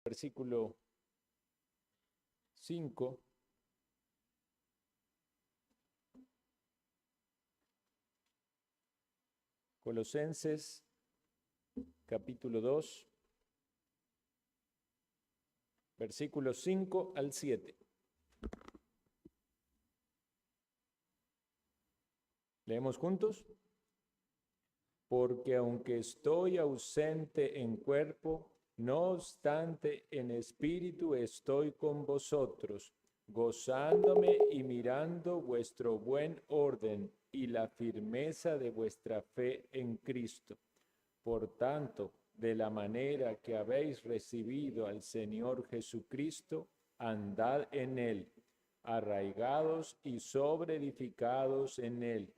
versículo 5. Colosenses, capítulo 2, versículos 5 al 7. ¿Leemos juntos? Porque aunque estoy ausente en cuerpo, no obstante en espíritu estoy con vosotros, gozándome y mirando vuestro buen orden y la firmeza de vuestra fe en Cristo. Por tanto, de la manera que habéis recibido al Señor Jesucristo, andad en él, arraigados y sobreedificados en él,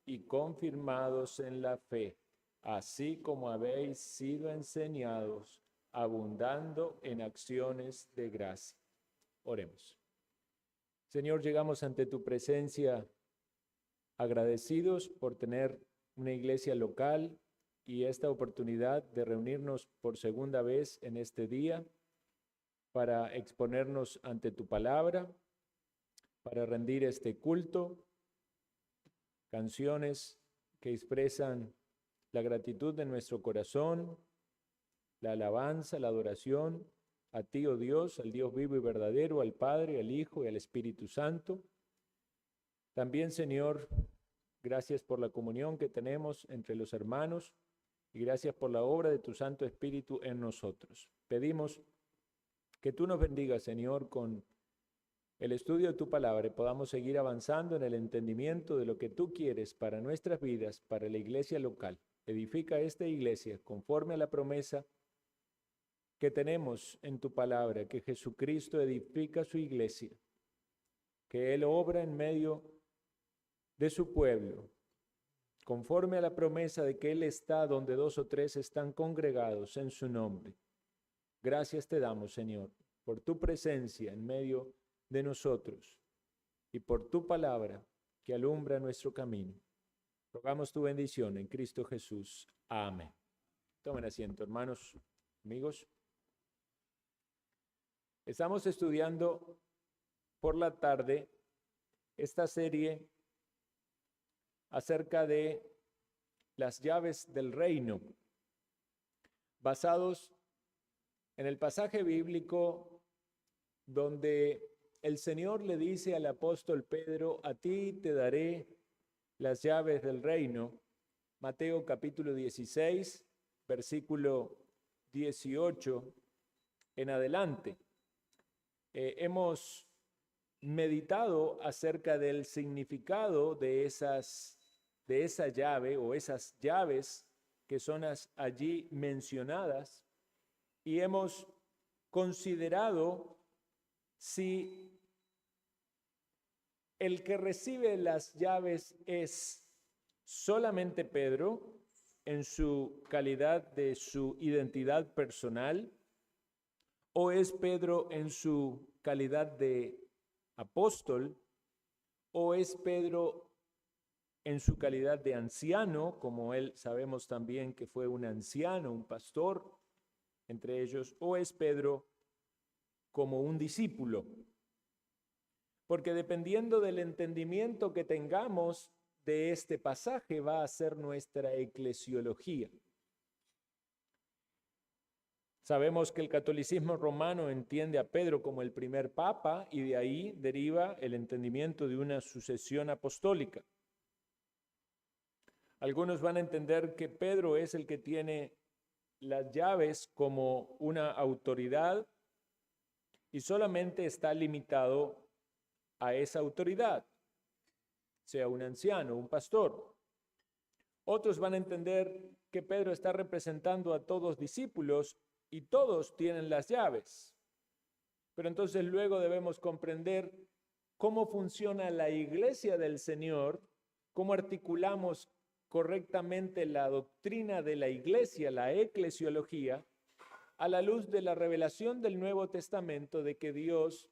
y confirmados en la fe, así como habéis sido enseñados, abundando en acciones de gracia. Oremos. Señor, llegamos ante tu presencia agradecidos por tener una iglesia local y esta oportunidad de reunirnos por segunda vez en este día para exponernos ante tu palabra, para rendir este culto, canciones que expresan la gratitud de nuestro corazón, la alabanza, la adoración a ti, oh Dios, al Dios vivo y verdadero, al Padre, al Hijo y al Espíritu Santo. También, Señor, gracias por la comunión que tenemos entre los hermanos y gracias por la obra de tu Santo Espíritu en nosotros. Pedimos que tú nos bendigas, Señor, con el estudio de tu palabra y podamos seguir avanzando en el entendimiento de lo que tú quieres para nuestras vidas, para la iglesia local. Edifica esta iglesia conforme a la promesa que tenemos en tu palabra, que Jesucristo edifica su iglesia, que Él obra en medio de su pueblo, conforme a la promesa de que Él está donde 2 o 3 están congregados en su nombre. Gracias te damos, Señor, por tu presencia en medio de nosotros y por tu palabra que alumbra nuestro camino. Rogamos tu bendición en Cristo Jesús. Amén. Tomen asiento, hermanos, amigos. Estamos estudiando por la tarde esta serie acerca de las llaves del reino, basados en el pasaje bíblico donde el Señor le dice al apóstol Pedro: a ti te daré las llaves del reino. Mateo capítulo 16, versículo 18 en adelante. Hemos meditado acerca del significado de esa llave o esas llaves que son allí mencionadas y hemos considerado si el que recibe las llaves es solamente Pedro en su calidad de su identidad personal, o es Pedro en su calidad de apóstol, o es Pedro en su calidad de anciano, como él sabemos también que fue un anciano, un pastor entre ellos, o es Pedro como un discípulo. Porque dependiendo del entendimiento que tengamos de este pasaje va a ser nuestra eclesiología. Sabemos que el catolicismo romano entiende a Pedro como el primer papa y de ahí deriva el entendimiento de una sucesión apostólica. Algunos van a entender que Pedro es el que tiene las llaves como una autoridad y solamente está limitado a esa autoridad, sea un anciano, un pastor. Otros van a entender que Pedro está representando a todos discípulos y todos tienen las llaves. Pero entonces luego debemos comprender cómo funciona la iglesia del Señor, cómo articulamos correctamente la doctrina de la iglesia, la eclesiología, a la luz de la revelación del Nuevo Testamento de que Dios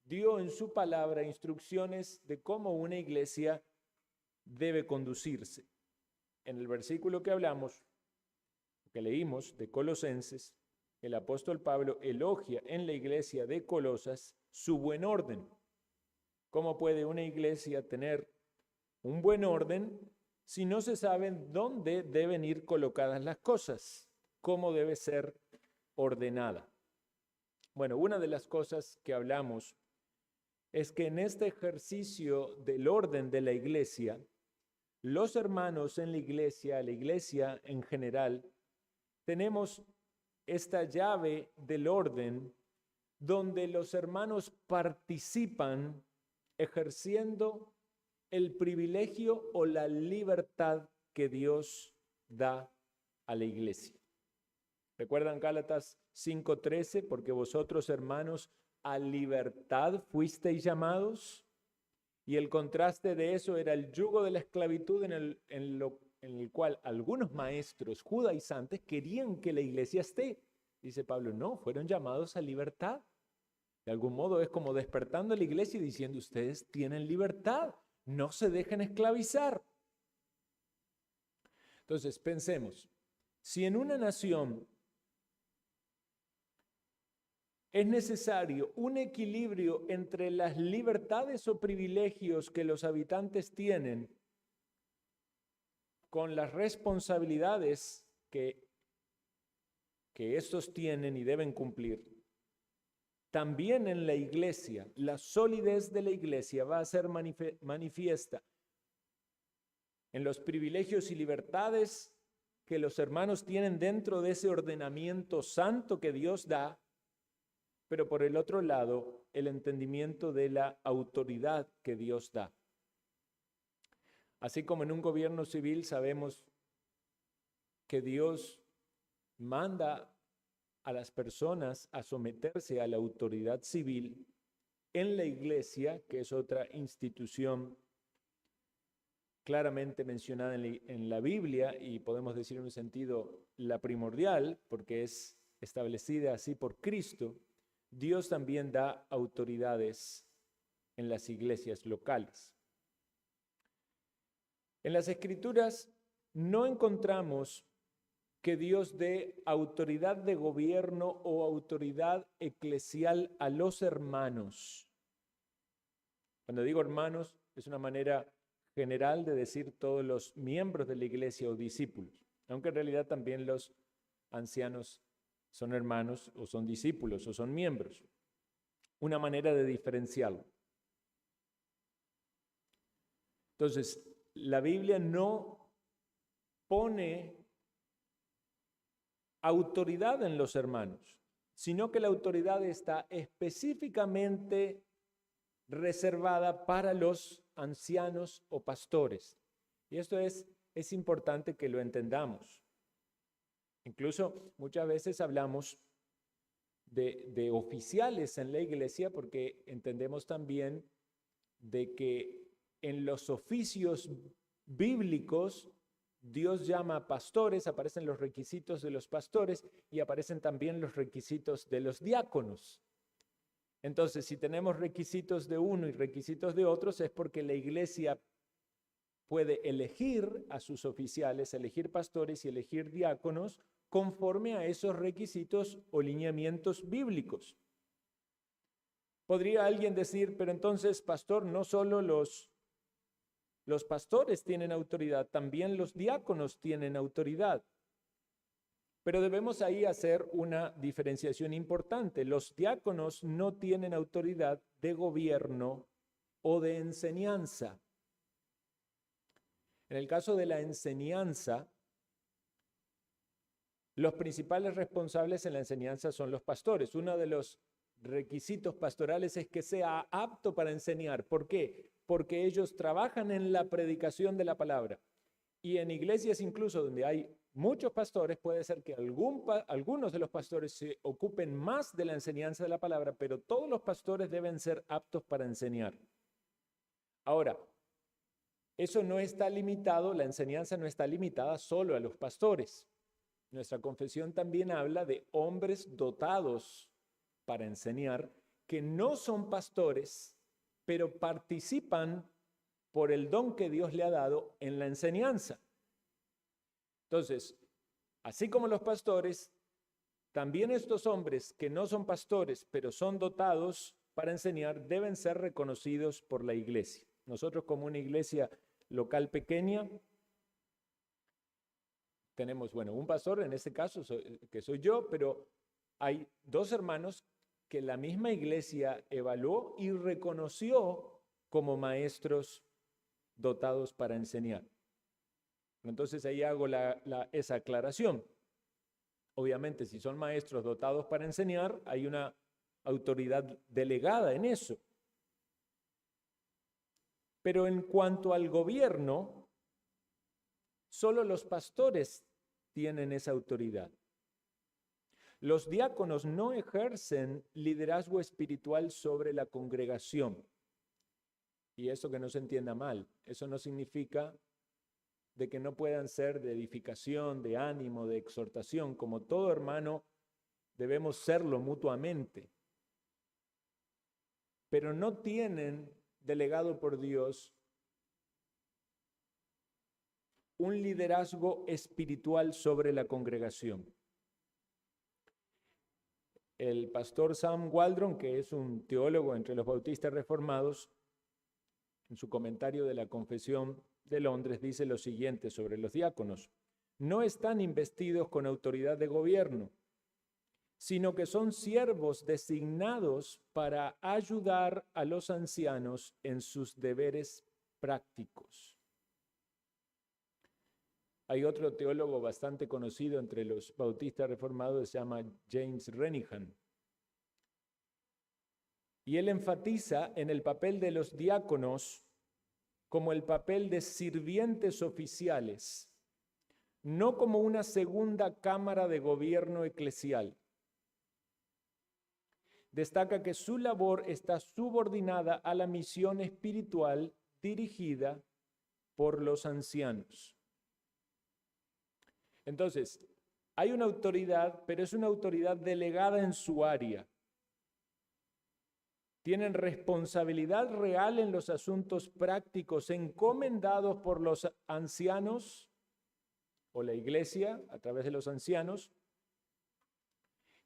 dio en su palabra instrucciones de cómo una iglesia debe conducirse. En el versículo que hablamos, que leímos de Colosenses, el apóstol Pablo elogia en la iglesia de Colosas su buen orden. ¿Cómo puede una iglesia tener un buen orden si no se sabe dónde deben ir colocadas las cosas? ¿Cómo debe ser ordenada? Bueno, una de las cosas que hablamos es que en este ejercicio del orden de la iglesia, los hermanos en la iglesia en general, tenemos esta llave del orden donde los hermanos participan ejerciendo el privilegio o la libertad que Dios da a la iglesia. ¿Recuerdan Gálatas 5:13? Porque vosotros, hermanos, a libertad fuisteis llamados. Y el contraste de eso era el yugo de la esclavitud en el cual algunos maestros judaizantes querían que la iglesia esté. Dice Pablo, no, fueron llamados a libertad. De algún modo es como despertando a la iglesia y diciendo, ustedes tienen libertad, no se dejen esclavizar. Entonces, pensemos, si en una nación es necesario un equilibrio entre las libertades o privilegios que los habitantes tienen con las responsabilidades que estos tienen y deben cumplir. También en la iglesia, la solidez de la iglesia va a ser manifiesta en los privilegios y libertades que los hermanos tienen dentro de ese ordenamiento santo que Dios da, pero por el otro lado, el entendimiento de la autoridad que Dios da. Así como en un gobierno civil sabemos que Dios manda a las personas a someterse a la autoridad civil, en la iglesia, que es otra institución claramente mencionada en la Biblia, y podemos decir en un sentido la primordial, porque es establecida así por Cristo, Dios también da autoridades en las iglesias locales. En las Escrituras no encontramos que Dios dé autoridad de gobierno o autoridad eclesial a los hermanos. Cuando digo hermanos, es una manera general de decir todos los miembros de la iglesia o discípulos, aunque en realidad también los ancianos son hermanos o son discípulos o son miembros. Una manera de diferenciarlo. Entonces, la Biblia no pone autoridad en los hermanos, sino que la autoridad está específicamente reservada para los ancianos o pastores. Y esto es importante que lo entendamos. Incluso muchas veces hablamos de oficiales en la iglesia porque entendemos también de que en los oficios bíblicos Dios llama a pastores, aparecen los requisitos de los pastores y aparecen también los requisitos de los diáconos. Entonces, si tenemos requisitos de uno y requisitos de otros, es porque la iglesia puede elegir a sus oficiales, elegir pastores y elegir diáconos conforme a esos requisitos o lineamientos bíblicos. Podría alguien decir, pero entonces, pastor, no solo los pastores tienen autoridad, también los diáconos tienen autoridad. Pero debemos ahí hacer una diferenciación importante. Los diáconos no tienen autoridad de gobierno o de enseñanza. En el caso de la enseñanza, los principales responsables en la enseñanza son los pastores. Uno de los requisitos pastorales es que sea apto para enseñar. ¿Por qué? Porque ellos trabajan en la predicación de la palabra. Y en iglesias incluso donde hay muchos pastores, puede ser que algunos de los pastores se ocupen más de la enseñanza de la palabra, pero todos los pastores deben ser aptos para enseñar. Ahora, eso no está limitado, la enseñanza no está limitada solo a los pastores. Nuestra confesión también habla de hombres dotados para enseñar que no son pastores, pero participan por el don que Dios le ha dado en la enseñanza. Entonces, así como los pastores, también estos hombres que no son pastores, pero son dotados para enseñar, deben ser reconocidos por la iglesia. Nosotros como una iglesia local pequeña, tenemos, bueno, un pastor, en este caso, que soy yo, pero hay dos hermanos que la misma iglesia evaluó y reconoció como maestros dotados para enseñar. Entonces ahí hago esa aclaración. Obviamente, si son maestros dotados para enseñar, hay una autoridad delegada en eso. Pero en cuanto al gobierno, solo los pastores tienen esa autoridad. Los diáconos no ejercen liderazgo espiritual sobre la congregación. Y eso que no se entienda mal, eso no significa de que no puedan ser de edificación, de ánimo, de exhortación. Como todo hermano, debemos serlo mutuamente. Pero no tienen delegado por Dios un liderazgo espiritual sobre la congregación. El pastor Sam Waldron, que es un teólogo entre los bautistas reformados, en su comentario de la Confesión de Londres, dice lo siguiente sobre los diáconos: no están investidos con autoridad de gobierno, sino que son siervos designados para ayudar a los ancianos en sus deberes prácticos. Hay otro teólogo bastante conocido entre los bautistas reformados que se llama James Renihan. Y él enfatiza en el papel de los diáconos como el papel de sirvientes oficiales, no como una segunda cámara de gobierno eclesial. Destaca que su labor está subordinada a la misión espiritual dirigida por los ancianos. Entonces, hay una autoridad, pero es una autoridad delegada en su área. Tienen responsabilidad real en los asuntos prácticos encomendados por los ancianos o la iglesia a través de los ancianos,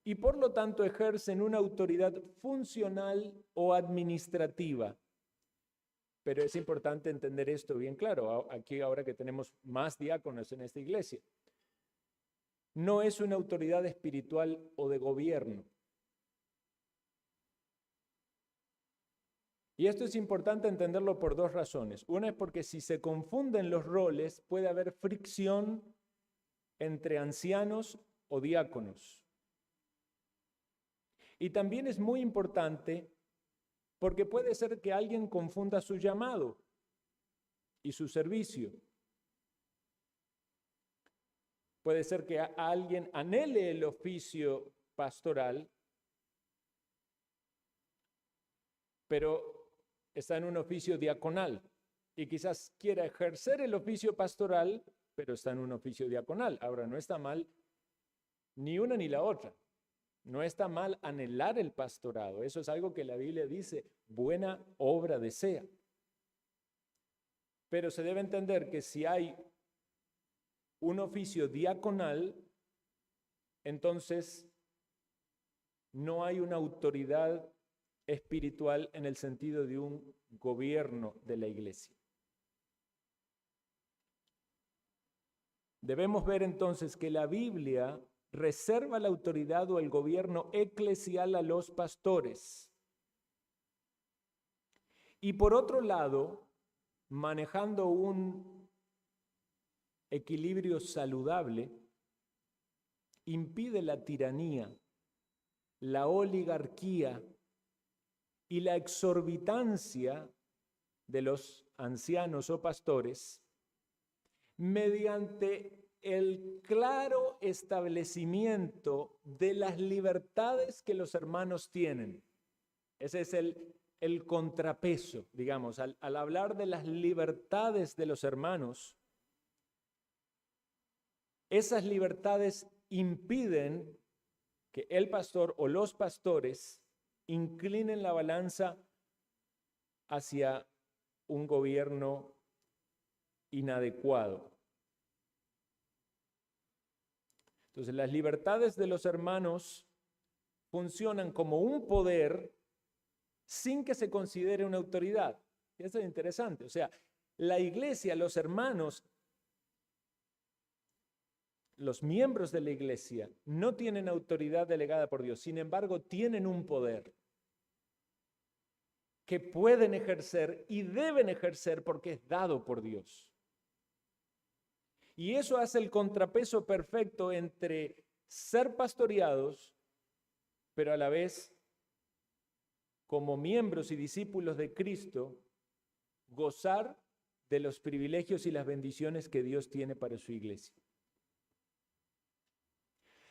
y por lo tanto ejercen una autoridad funcional o administrativa. Pero es importante entender esto bien claro, aquí ahora que tenemos más diáconos en esta iglesia. No es una autoridad espiritual o de gobierno. Y esto es importante entenderlo por dos razones. Una es porque si se confunden los roles, puede haber fricción entre ancianos o diáconos. Y también es muy importante porque puede ser que alguien confunda su llamado y su servicio. Puede ser que alguien anhele el oficio pastoral, pero está en un oficio diaconal y quizás quiera ejercer el oficio pastoral, pero está en un oficio diaconal. Ahora, no está mal ni una ni la otra. No está mal anhelar el pastorado. Eso es algo que la Biblia dice, buena obra desea. Pero se debe entender que si hay un oficio diaconal, entonces no hay una autoridad espiritual en el sentido de un gobierno de la iglesia. Debemos ver entonces que la Biblia reserva la autoridad o el gobierno eclesial a los pastores. Y por otro lado, manejando un equilibrio saludable, impide la tiranía, la oligarquía y la exorbitancia de los ancianos o pastores mediante el claro establecimiento de las libertades que los hermanos tienen. Ese es el contrapeso, digamos, al hablar de las libertades de los hermanos. Esas libertades impiden que el pastor o los pastores inclinen la balanza hacia un gobierno inadecuado. Entonces, las libertades de los hermanos funcionan como un poder sin que se considere una autoridad. Y eso es interesante. O sea, la iglesia, los hermanos, los miembros de la iglesia no tienen autoridad delegada por Dios. Sin embargo, tienen un poder que pueden ejercer y deben ejercer porque es dado por Dios. Y eso hace el contrapeso perfecto entre ser pastoreados, pero a la vez, como miembros y discípulos de Cristo, gozar de los privilegios y las bendiciones que Dios tiene para su iglesia.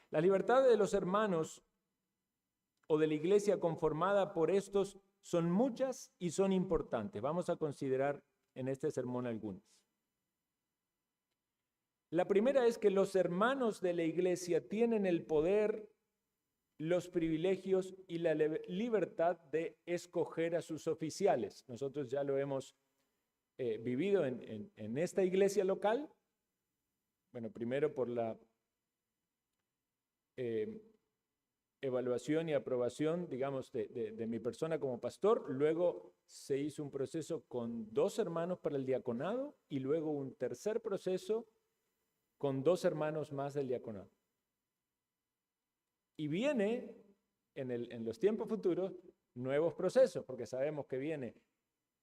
La libertad de los hermanos o de la iglesia conformada por estos son muchas y son importantes. Vamos a considerar en este sermón algunas. La primera es que los hermanos de la iglesia tienen el poder, los privilegios y la libertad de escoger a sus oficiales. Nosotros ya lo hemos vivido en esta iglesia local. Bueno, primero por la evaluación y aprobación, digamos, de mi persona como pastor. Luego se hizo un proceso con 2 hermanos para el diaconado y luego un tercer proceso con 2 hermanos más del diaconado. Y viene en los tiempos futuros nuevos procesos, porque sabemos que viene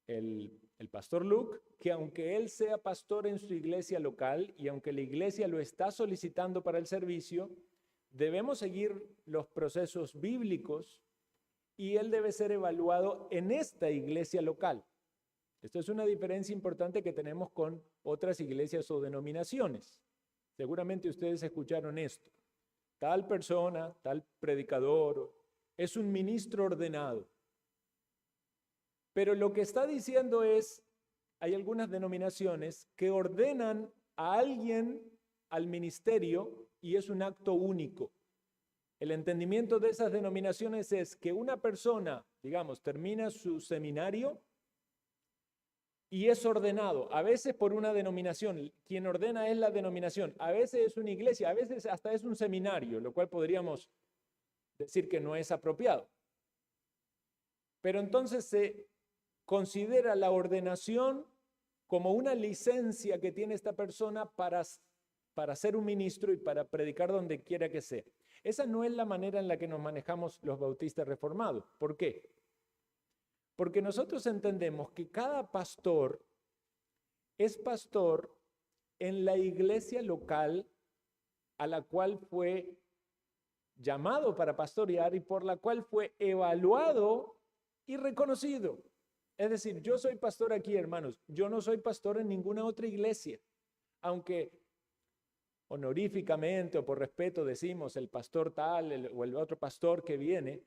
el pastor Luke, que aunque él sea pastor en su iglesia local y aunque la iglesia lo está solicitando para el servicio, debemos seguir los procesos bíblicos y él debe ser evaluado en esta iglesia local. Esto es una diferencia importante que tenemos con otras iglesias o denominaciones. Seguramente ustedes escucharon esto. Tal persona, tal predicador, es un ministro ordenado. Pero lo que está diciendo es, hay algunas denominaciones que ordenan a alguien al ministerio y es un acto único. El entendimiento de esas denominaciones es que una persona, digamos, termina su seminario y es ordenado, a veces por una denominación, quien ordena es la denominación, a veces es una iglesia, a veces hasta es un seminario, lo cual podríamos decir que no es apropiado. Pero entonces se considera la ordenación como una licencia que tiene esta persona para ser un ministro y para predicar donde quiera que sea. Esa no es la manera en la que nos manejamos los bautistas reformados. ¿Por qué? Porque nosotros entendemos que cada pastor es pastor en la iglesia local a la cual fue llamado para pastorear y por la cual fue evaluado y reconocido. Es decir, yo soy pastor aquí, hermanos. Yo no soy pastor en ninguna otra iglesia. Aunque honoríficamente o por respeto decimos el pastor tal o el otro pastor que viene,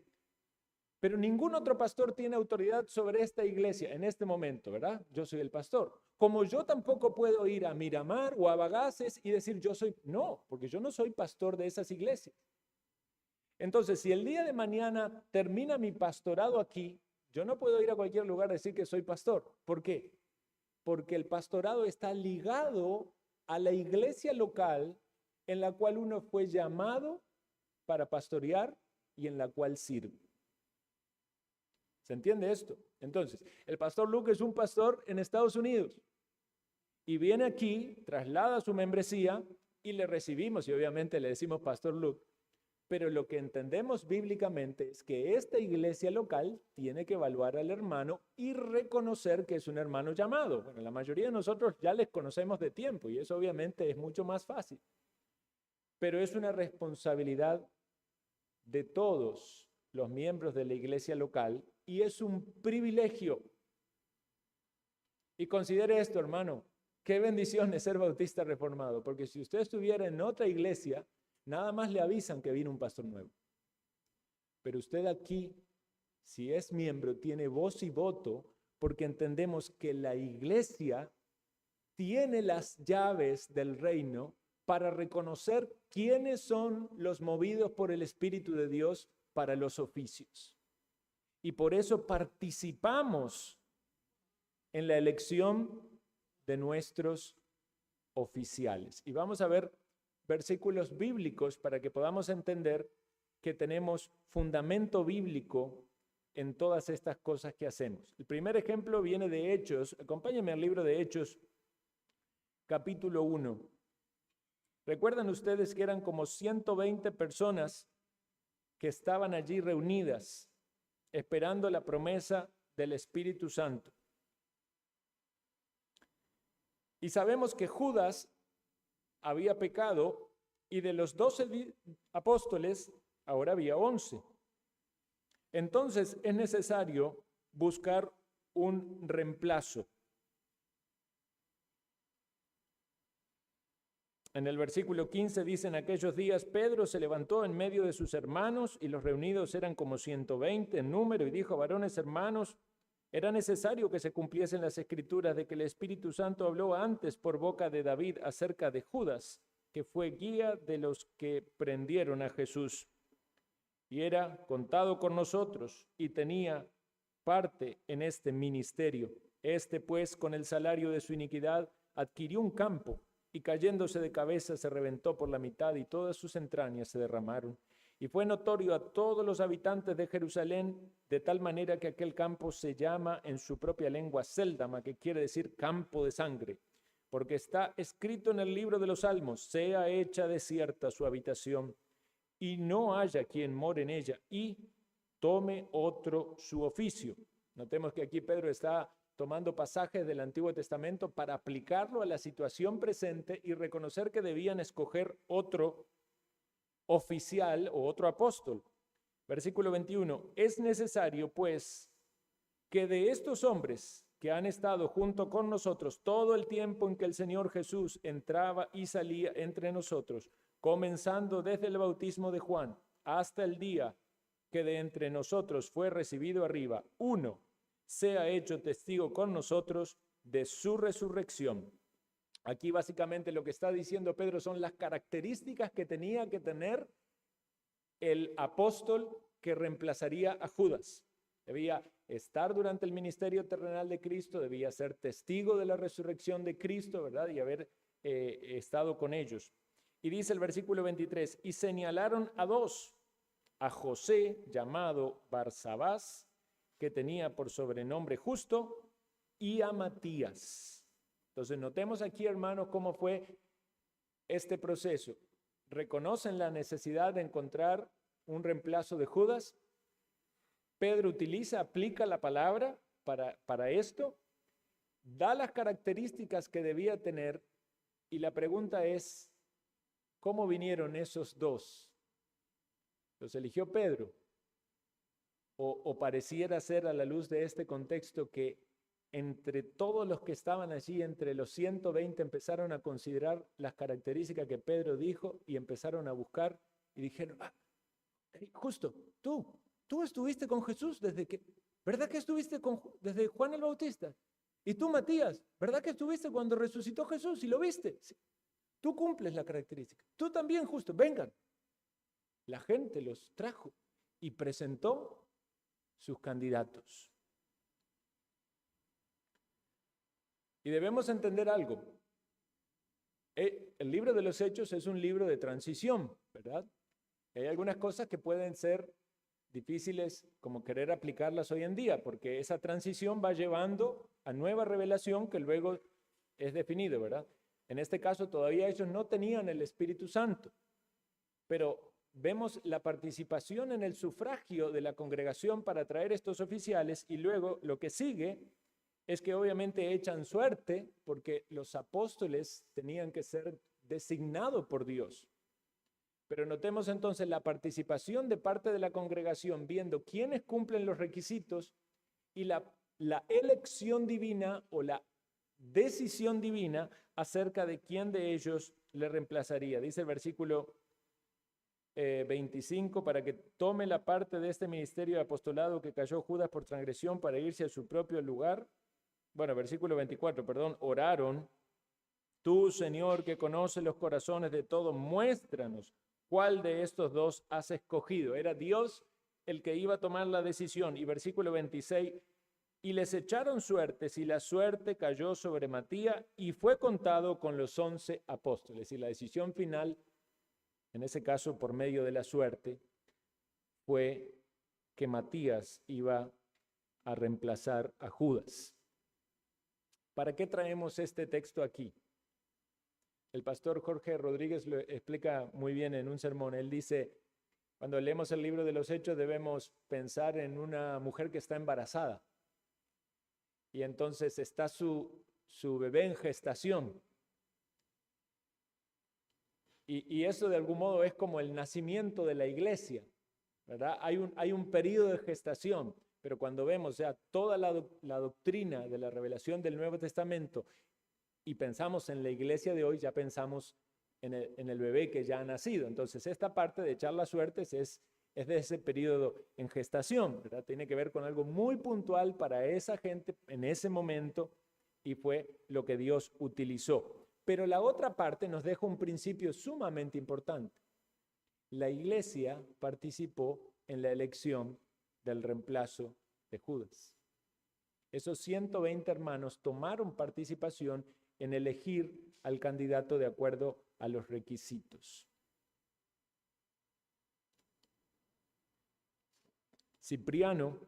pero ningún otro pastor tiene autoridad sobre esta iglesia en este momento, ¿verdad? Yo soy el pastor. Como yo tampoco puedo ir a Miramar o a Bagaces y decir yo soy, no, porque yo no soy pastor de esas iglesias. Entonces, si el día de mañana termina mi pastorado aquí, yo no puedo ir a cualquier lugar a decir que soy pastor. ¿Por qué? Porque el pastorado está ligado a la iglesia local en la cual uno fue llamado para pastorear y en la cual sirve. ¿Se entiende esto? Entonces, el pastor Luke es un pastor en Estados Unidos y viene aquí, traslada su membresía y le recibimos y obviamente le decimos pastor Luke. Pero lo que entendemos bíblicamente es que esta iglesia local tiene que evaluar al hermano y reconocer que es un hermano llamado. Bueno, la mayoría de nosotros ya les conocemos de tiempo y eso obviamente es mucho más fácil. Pero es una responsabilidad de todos los miembros de la iglesia local y es un privilegio. Y considere esto, hermano, qué bendición es ser bautista reformado, porque si usted estuviera en otra iglesia, nada más le avisan que vino un pastor nuevo. Pero usted aquí, si es miembro, tiene voz y voto, porque entendemos que la iglesia tiene las llaves del reino para reconocer quiénes son los movidos por el Espíritu de Dios para los oficios. Y por eso participamos en la elección de nuestros oficiales. Y vamos a ver versículos bíblicos para que podamos entender que tenemos fundamento bíblico en todas estas cosas que hacemos. El primer ejemplo viene de Hechos. Acompáñenme al libro de Hechos, capítulo 1. Recuerdan ustedes que eran como 120 personas que estaban allí reunidas, esperando la promesa del Espíritu Santo. Y sabemos que Judas había pecado y de los 12 apóstoles ahora había 11. Entonces es necesario buscar un reemplazo. En el versículo 15 dice: en aquellos días Pedro se levantó en medio de sus hermanos, y los reunidos eran como 120 en número, y dijo: varones hermanos, era necesario que se cumpliesen las escrituras de que el Espíritu Santo habló antes por boca de David acerca de Judas, que fue guía de los que prendieron a Jesús, y era contado con nosotros, y tenía parte en este ministerio. Este, pues, con el salario de su iniquidad, adquirió un campo, y cayéndose de cabeza se reventó por la mitad, y todas sus entrañas se derramaron. Y fue notorio a todos los habitantes de Jerusalén, de tal manera que aquel campo se llama en su propia lengua Séldama, que quiere decir campo de sangre, porque está escrito en el libro de los Salmos: sea hecha desierta su habitación, y no haya quien more en ella, y tome otro su oficio. Notemos que aquí Pedro está tomando pasajes del Antiguo Testamento para aplicarlo a la situación presente y reconocer que debían escoger otro oficial o otro apóstol. Versículo 21. Es necesario, pues, que de estos hombres que han estado junto con nosotros todo el tiempo en que el Señor Jesús entraba y salía entre nosotros, comenzando desde el bautismo de Juan hasta el día que de entre nosotros fue recibido arriba, uno sea hecho testigo con nosotros de su resurrección. Aquí básicamente lo que está diciendo Pedro son las características que tenía que tener el apóstol que reemplazaría a Judas. Debía estar durante el ministerio terrenal de Cristo, debía ser testigo de la resurrección de Cristo, ¿verdad? Y haber estado con ellos. Y dice el versículo 23, y señalaron a dos, a José, llamado Barsabás, que tenía por sobrenombre Justo, y a Matías. Entonces notemos aquí, hermanos, cómo fue este proceso. ¿Reconocen la necesidad de encontrar un reemplazo de Judas? Pedro aplica la palabra para esto, da las características que debía tener, y la pregunta es, ¿cómo vinieron esos dos? ¿Los eligió Pedro? ¿O pareciera ser, a la luz de este contexto, que entre todos los que estaban allí, entre los 120, empezaron a considerar las características que Pedro dijo y empezaron a buscar y dijeron: Justo, tú estuviste con Jesús ¿verdad que estuviste desde Juan el Bautista? Y tú, Matías, ¿verdad que estuviste cuando resucitó Jesús y lo viste? Sí. Tú cumples la característica. Tú también, Justo, vengan. La gente los trajo y presentó sus candidatos. Y debemos entender algo. El libro de los Hechos es un libro de transición, ¿verdad? Hay algunas cosas que pueden ser difíciles como querer aplicarlas hoy en día, porque esa transición va llevando a nueva revelación que luego es definido, ¿verdad? En este caso todavía ellos no tenían el Espíritu Santo, pero vemos la participación en el sufragio de la congregación para traer estos oficiales, y luego lo que sigue es que obviamente echan suerte porque los apóstoles tenían que ser designados por Dios. Pero notemos entonces la participación de parte de la congregación viendo quiénes cumplen los requisitos y la elección divina o la decisión divina acerca de quién de ellos le reemplazaría. Dice el versículo 25, para que tome la parte de este ministerio de apostolado que cayó Judas por transgresión para irse a su propio lugar. Bueno, versículo 24, perdón, oraron: tú, Señor, que conoces los corazones de todos, muéstranos cuál de estos dos has escogido. Era Dios el que iba a tomar la decisión. Y versículo 26, y les echaron suertes, y la suerte cayó sobre Matías, y fue contado con los 11 apóstoles. Y la decisión final en ese caso por medio de la suerte, fue que Matías iba a reemplazar a Judas. ¿Para qué traemos este texto aquí? El pastor Jorge Rodríguez lo explica muy bien en un sermón. Él dice, cuando leemos el libro de los Hechos debemos pensar en una mujer que está embarazada y entonces está su bebé en gestación. Y eso de algún modo es como el nacimiento de la iglesia, ¿verdad? Hay un periodo de gestación, pero cuando vemos ya toda la doctrina de la revelación del Nuevo Testamento y pensamos en la iglesia de hoy, ya pensamos en el bebé que ya ha nacido. Entonces, esta parte de echar las suertes es de ese periodo en gestación, ¿verdad? Tiene que ver con algo muy puntual para esa gente en ese momento y fue lo que Dios utilizó. Pero la otra parte nos deja un principio sumamente importante. La iglesia participó en la elección del reemplazo de Judas. Esos 120 hermanos tomaron participación en elegir al candidato de acuerdo a los requisitos. Cipriano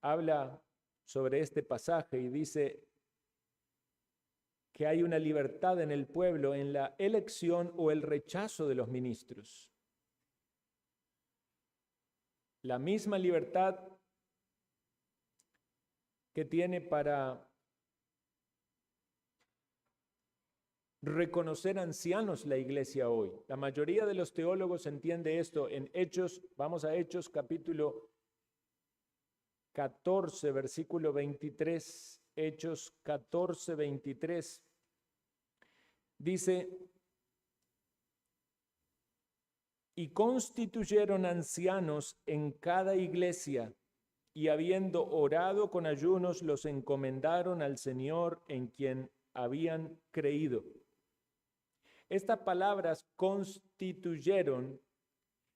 habla sobre este pasaje y dice que hay una libertad en el pueblo en la elección o el rechazo de los ministros. La misma libertad que tiene para reconocer ancianos la iglesia hoy. La mayoría de los teólogos entiende esto en Hechos. Vamos a Hechos capítulo 14, versículo 23. Hechos 14, 23. Dice, y constituyeron ancianos en cada iglesia, y habiendo orado con ayunos, los encomendaron al Señor en quien habían creído. Estas palabras constituyeron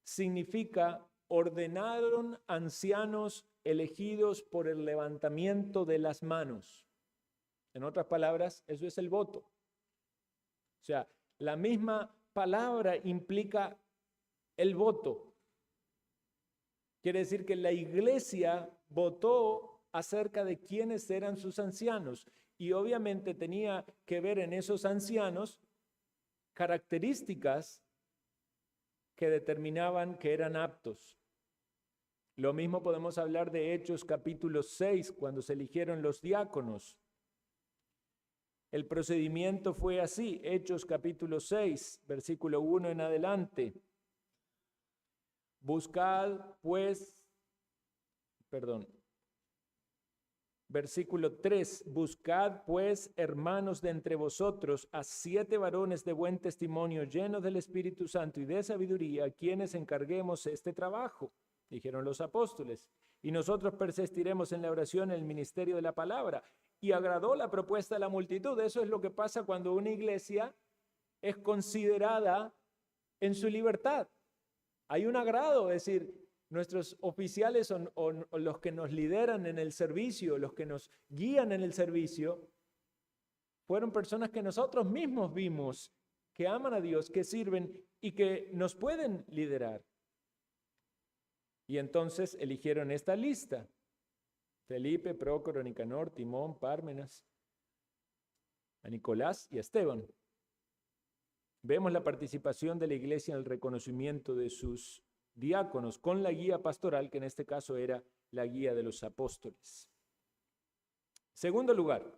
significa ordenaron ancianos elegidos por el levantamiento de las manos. En otras palabras, eso es el voto. O sea, la misma palabra implica el voto. Quiere decir que la iglesia votó acerca de quiénes eran sus ancianos y obviamente tenía que ver en esos ancianos características que determinaban que eran aptos. Lo mismo podemos hablar de Hechos capítulo 6, cuando se eligieron los diáconos. El procedimiento fue así, Hechos capítulo 6, versículo 1 en adelante. Versículo 3, buscad pues, hermanos de entre vosotros, a 7 varones de buen testimonio, llenos del Espíritu Santo y de sabiduría, a quienes encarguemos este trabajo, dijeron los apóstoles, y nosotros persistiremos en la oración, en el ministerio de la palabra. Y agradó la propuesta de la multitud. Eso es lo que pasa cuando una iglesia es considerada en su libertad. Hay un agrado, es decir, nuestros oficiales o los que nos lideran en el servicio, los que nos guían en el servicio, fueron personas que nosotros mismos vimos, que aman a Dios, que sirven y que nos pueden liderar. Y entonces eligieron esta lista: Felipe, Prócoro, Nicanor, Timón, Pármenas, a Nicolás y a Esteban. Vemos la participación de la iglesia en el reconocimiento de sus diáconos con la guía pastoral, que en este caso era la guía de los apóstoles. Segundo lugar,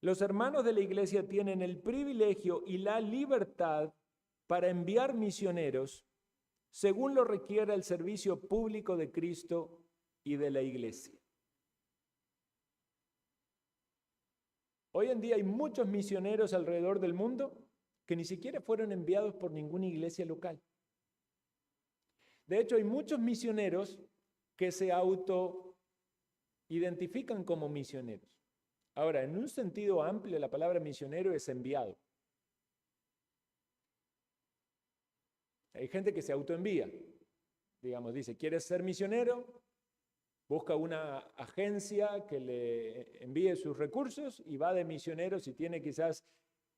los hermanos de la iglesia tienen el privilegio y la libertad para enviar misioneros según lo requiera el servicio público de Cristo y de la iglesia. Hoy en día hay muchos misioneros alrededor del mundo que ni siquiera fueron enviados por ninguna iglesia local. De hecho, hay muchos misioneros que se auto-identifican como misioneros. Ahora, en un sentido amplio, la palabra misionero es enviado. Hay gente que se autoenvía. Digamos, dice, ¿quieres ser misionero? Busca una agencia que le envíe sus recursos y va de misionero si tiene quizás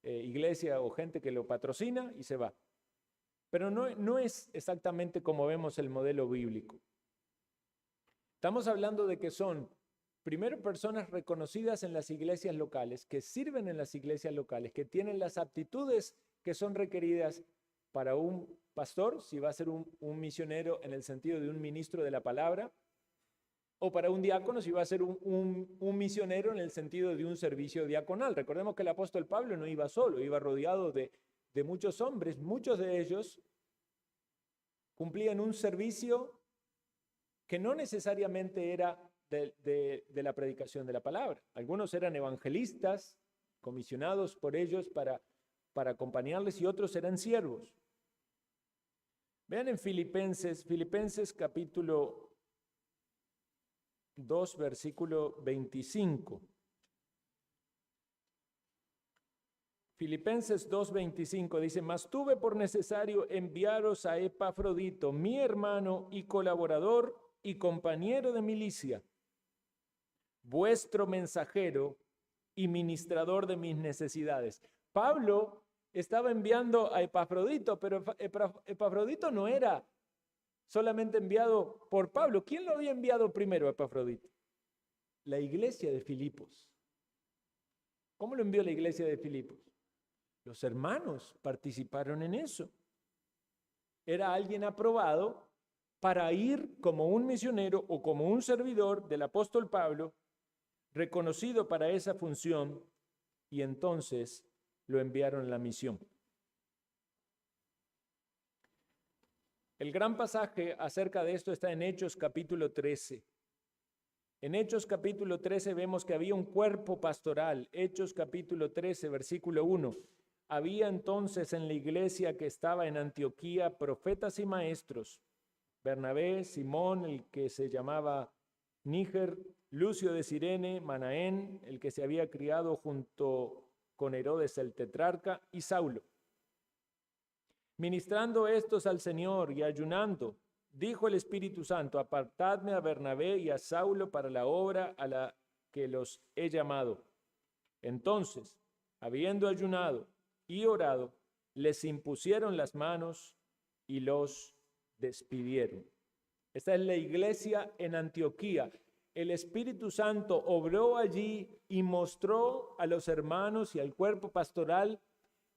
iglesia o gente que lo patrocina y se va. Pero no es exactamente como vemos el modelo bíblico. Estamos hablando de que son, primero, personas reconocidas en las iglesias locales, que sirven en las iglesias locales, que tienen las aptitudes que son requeridas para un pastor, si va a ser un misionero en el sentido de un ministro de la palabra, o para un diácono, si va a ser un misionero en el sentido de un servicio diaconal. Recordemos que el apóstol Pablo no iba solo, iba rodeado de muchos hombres, muchos de ellos cumplían un servicio que no necesariamente era de la predicación de la palabra. Algunos eran evangelistas, comisionados por ellos para acompañarles, y otros eran siervos. Vean en Filipenses capítulo 2, versículo 25. Filipenses 2:25 dice: mas tuve por necesario enviaros a Epafrodito, mi hermano y colaborador y compañero de milicia, vuestro mensajero y ministrador de mis necesidades. Pablo estaba enviando a Epafrodito, pero Epafrodito no era solamente enviado por Pablo. ¿Quién lo había enviado primero a Epafrodito? La iglesia de Filipos. ¿Cómo lo envió la iglesia de Filipos? Los hermanos participaron en eso. Era alguien aprobado para ir como un misionero o como un servidor del apóstol Pablo, reconocido para esa función, y entonces lo enviaron a la misión. El gran pasaje acerca de esto está en Hechos capítulo 13. En Hechos capítulo 13 vemos que había un cuerpo pastoral. Hechos capítulo 13, versículo 1. Había entonces en la iglesia que estaba en Antioquía profetas y maestros: Bernabé, Simón, el que se llamaba Níger, Lucio de Cirene, Manaén, el que se había criado junto con Herodes el tetrarca, y Saulo. Ministrando estos al Señor y ayunando, dijo el Espíritu Santo: apartadme a Bernabé y a Saulo para la obra a la que los he llamado. Entonces, habiendo ayunado y orado, les impusieron las manos y los despidieron. Esta es la iglesia en Antioquía. El Espíritu Santo obró allí y mostró a los hermanos y al cuerpo pastoral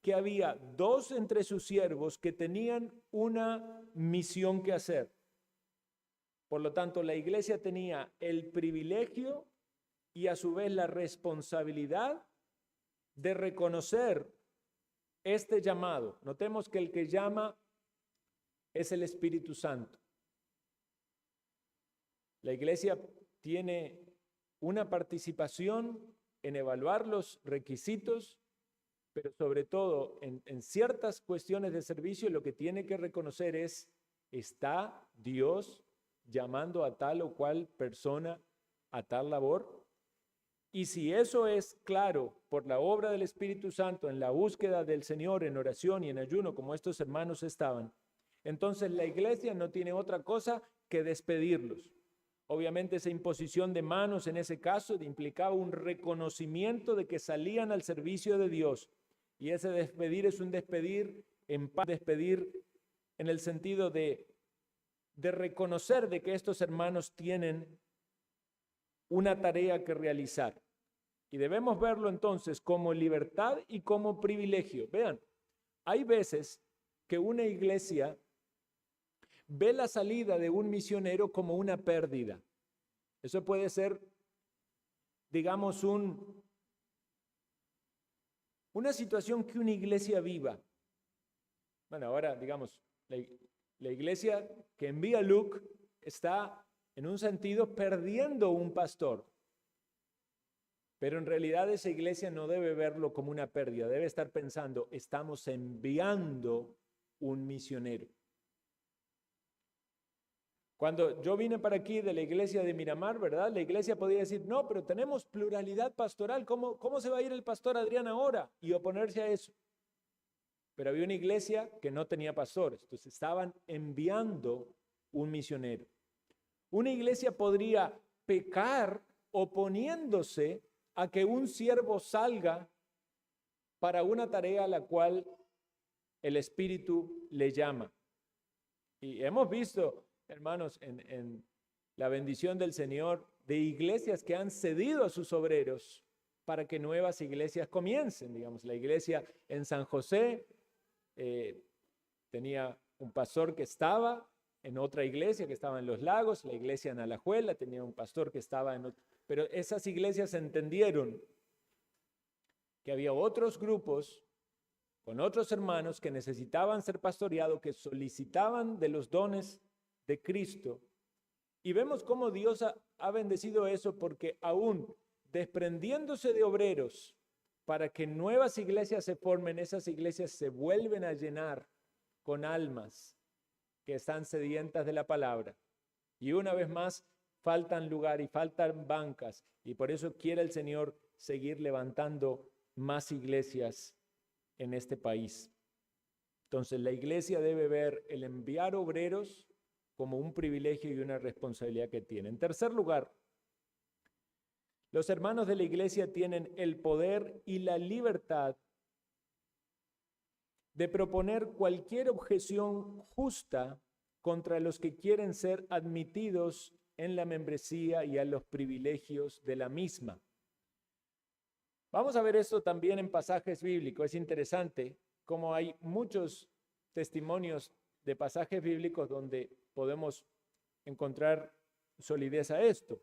que había dos entre sus siervos que tenían una misión que hacer. Por lo tanto, la iglesia tenía el privilegio y a su vez la responsabilidad de reconocer este llamado. Notemos que el que llama es el Espíritu Santo. La iglesia tiene una participación en evaluar los requisitos, pero sobre todo en ciertas cuestiones de servicio lo que tiene que reconocer es: ¿está Dios llamando a tal o cual persona a tal labor? Y si eso es claro por la obra del Espíritu Santo en la búsqueda del Señor en oración y en ayuno, como estos hermanos estaban, entonces la iglesia no tiene otra cosa que despedirlos. Obviamente esa imposición de manos en ese caso implicaba un reconocimiento de que salían al servicio de Dios. Y ese despedir es un despedir en paz, despedir en el sentido de reconocer de que estos hermanos tienen una tarea que realizar. Y debemos verlo entonces como libertad y como privilegio. Vean, hay veces que una iglesia ve la salida de un misionero como una pérdida. Eso puede ser, digamos, una situación que una iglesia viva. Bueno, ahora, digamos, la iglesia que envía a Luke está, en un sentido, perdiendo un pastor. Pero en realidad esa iglesia no debe verlo como una pérdida, debe estar pensando: estamos enviando un misionero. Cuando yo vine para aquí de la iglesia de Miramar, ¿verdad? La iglesia podía decir: no, pero tenemos pluralidad pastoral, ¿cómo se va a ir el pastor Adrián ahora? Y oponerse a eso. Pero había una iglesia que no tenía pastores, entonces estaban enviando un misionero. Una iglesia podría pecar oponiéndose a que un siervo salga para una tarea a la cual el Espíritu le llama. Y hemos visto, hermanos, en la bendición del Señor, de iglesias que han cedido a sus obreros para que nuevas iglesias comiencen. Digamos, la iglesia en San José tenía un pastor que estaba en otra iglesia que estaba en Los Lagos, la iglesia en Alajuela tenía un pastor que estaba en otro, pero esas iglesias entendieron que había otros grupos con otros hermanos que necesitaban ser pastoreados, que solicitaban de los dones de Cristo. Y vemos cómo Dios ha bendecido eso, porque aún desprendiéndose de obreros para que nuevas iglesias se formen, esas iglesias se vuelven a llenar con almas que están sedientas de la palabra. Y una vez más, faltan lugar y faltan bancas, y por eso quiere el Señor seguir levantando más iglesias en este país. Entonces, la iglesia debe ver el enviar obreros como un privilegio y una responsabilidad que tiene. En tercer lugar, los hermanos de la iglesia tienen el poder y la libertad de proponer cualquier objeción justa contra los que quieren ser admitidos en la membresía y a los privilegios de la misma. Vamos a ver esto también en pasajes bíblicos. Es interesante cómo hay muchos testimonios de pasajes bíblicos donde podemos encontrar solidez a esto.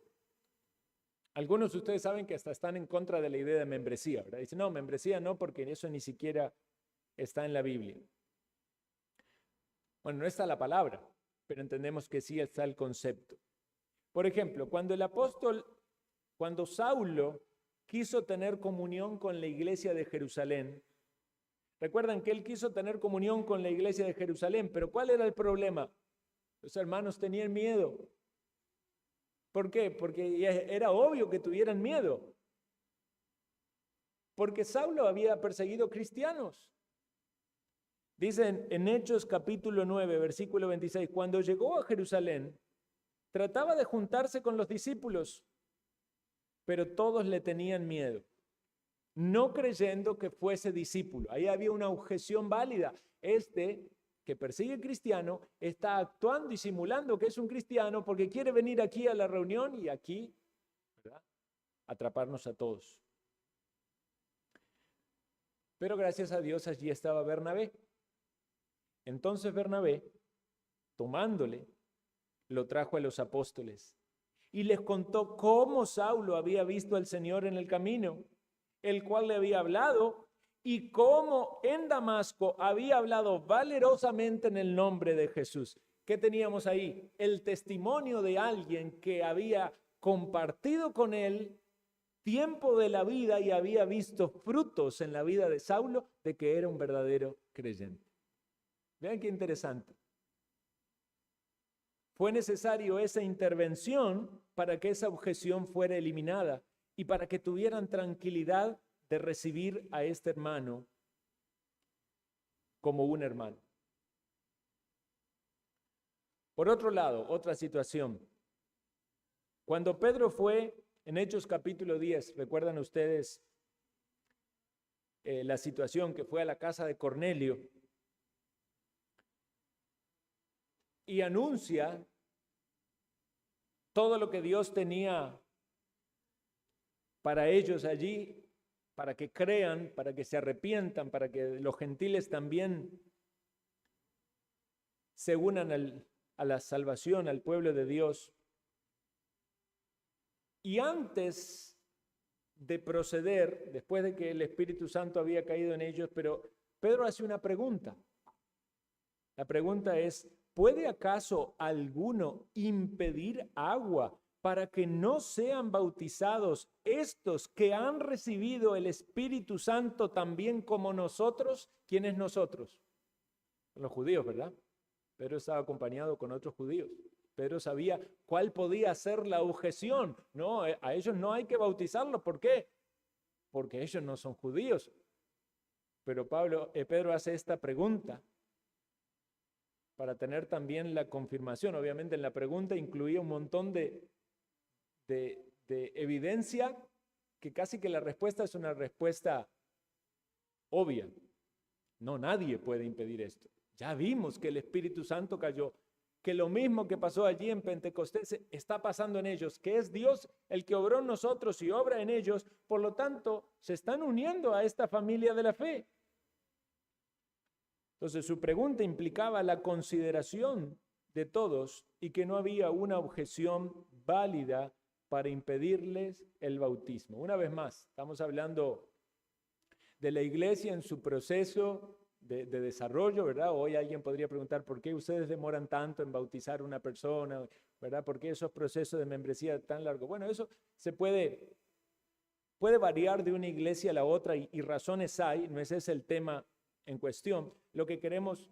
Algunos de ustedes saben que hasta están en contra de la idea de membresía, ¿verdad? Dicen, no, membresía no, porque eso ni siquiera está en la Biblia. Bueno, no está la palabra, pero entendemos que sí está el concepto. Por ejemplo, cuando Saulo quiso tener comunión con la iglesia de Jerusalén, recuerdan que él quiso tener comunión con la iglesia de Jerusalén, pero ¿cuál era el problema? Los hermanos tenían miedo. ¿Por qué? Porque era obvio que tuvieran miedo. Porque Saulo había perseguido cristianos. Dicen en Hechos capítulo 9, versículo 26, cuando llegó a Jerusalén, trataba de juntarse con los discípulos, pero todos le tenían miedo, no creyendo que fuese discípulo. Ahí había una objeción válida. Que persigue cristiano está actuando y simulando que es un cristiano porque quiere venir aquí a la reunión y aquí, ¿verdad?, atraparnos a todos. Pero gracias a Dios allí estaba Bernabé. Entonces Bernabé, tomándole, lo trajo a los apóstoles y les contó cómo Saulo había visto al Señor en el camino, el cual le había hablado, y cómo en Damasco había hablado valerosamente en el nombre de Jesús. ¿Qué teníamos ahí? El testimonio de alguien que había compartido con él tiempo de la vida y había visto frutos en la vida de Saulo de que era un verdadero creyente. Vean qué interesante. Fue necesario esa intervención para que esa objeción fuera eliminada y para que tuvieran tranquilidad de recibir a este hermano como un hermano. Por otro lado, otra situación. Cuando Pedro fue en Hechos capítulo 10, ¿recuerdan ustedes la situación que fue a la casa de Cornelio? Y anuncia todo lo que Dios tenía para ellos allí, para que crean, para que se arrepientan, para que los gentiles también se unan a la salvación, al pueblo de Dios. Y antes de proceder, después de que el Espíritu Santo había caído en ellos, pero Pedro hace una pregunta. La pregunta es, ¿puede acaso alguno impedir agua para que no sean bautizados estos que han recibido el Espíritu Santo también como nosotros? ¿Quiénes nosotros? Los judíos, ¿verdad? Pedro estaba acompañado con otros judíos. Pedro sabía cuál podía ser la objeción. No, a ellos no hay que bautizarlos. ¿Por qué? Porque ellos no son judíos. Pero Pedro hace esta pregunta para tener también la confirmación. Obviamente en la pregunta incluía un montón de evidencia que casi que la respuesta es una respuesta obvia. No, nadie puede impedir esto. Ya vimos que el Espíritu Santo cayó, que lo mismo que pasó allí en Pentecostés está pasando en ellos, que es Dios el que obró en nosotros y obra en ellos, por lo tanto, se están uniendo a esta familia de la fe. Entonces, su pregunta implicaba la consideración de todos y que no había una objeción válida para impedirles el bautismo. Una vez más, estamos hablando de la iglesia en su proceso de desarrollo, ¿verdad? Hoy alguien podría preguntar, ¿por qué ustedes demoran tanto en bautizar a una persona? ¿Verdad? ¿Por qué esos procesos de membresía tan largos? Bueno, eso se puede variar de una iglesia a la otra y razones hay, no ese es el tema en cuestión. Lo que queremos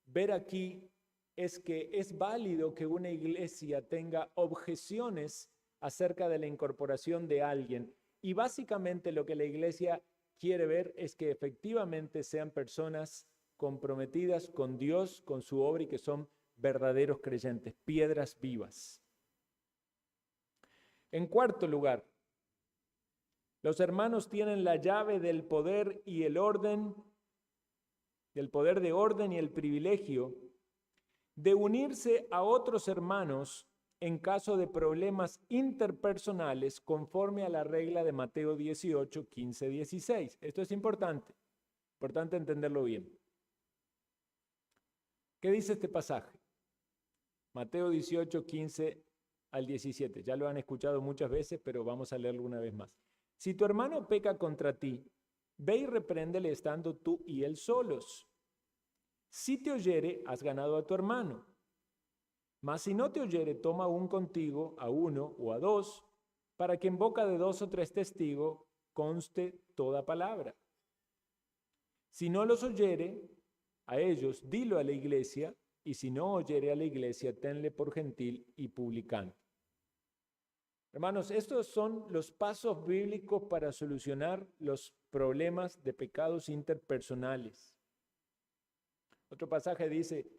ver aquí es que es válido que una iglesia tenga objeciones acerca de la incorporación de alguien. Y básicamente lo que la iglesia quiere ver es que efectivamente sean personas comprometidas con Dios, con su obra y que son verdaderos creyentes, piedras vivas. En cuarto lugar, los hermanos tienen la llave del poder y el orden, del poder de orden y el privilegio de unirse a otros hermanos en caso de problemas interpersonales conforme a la regla de Mateo 18, 15, 16. Esto es importante entenderlo bien. ¿Qué dice este pasaje? Mateo 18, 15 al 17. Ya lo han escuchado muchas veces, pero vamos a leerlo una vez más. Si tu hermano peca contra ti, ve y repréndele estando tú y él solos. Si te oyere, has ganado a tu hermano. Mas si no te oyere, toma aún contigo a uno o a dos, para que en boca de 2 o 3 testigos conste toda palabra. Si no los oyere a ellos, dilo a la iglesia, y si no oyere a la iglesia, tenle por gentil y publicano. Hermanos, estos son los pasos bíblicos para solucionar los problemas de pecados interpersonales. Otro pasaje dice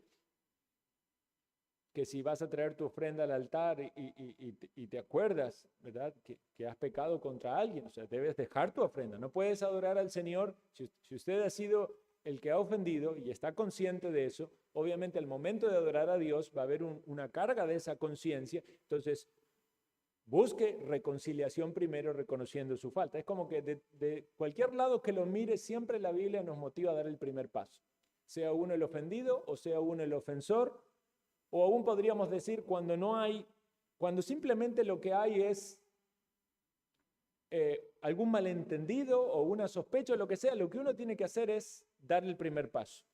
que si vas a traer tu ofrenda al altar y te acuerdas, ¿verdad?, que has pecado contra alguien, o sea, debes dejar tu ofrenda. No puedes adorar al Señor. Si usted ha sido el que ha ofendido y está consciente de eso, obviamente al momento de adorar a Dios va a haber una carga de esa conciencia. Entonces, busque reconciliación primero reconociendo su falta. Es como que de cualquier lado que lo mire, siempre la Biblia nos motiva a dar el primer paso. Sea uno el ofendido o sea uno el ofensor, o aún podríamos decir cuando simplemente lo que hay es algún malentendido o una sospecha o lo que sea, lo que uno tiene que hacer es dar el primer paso.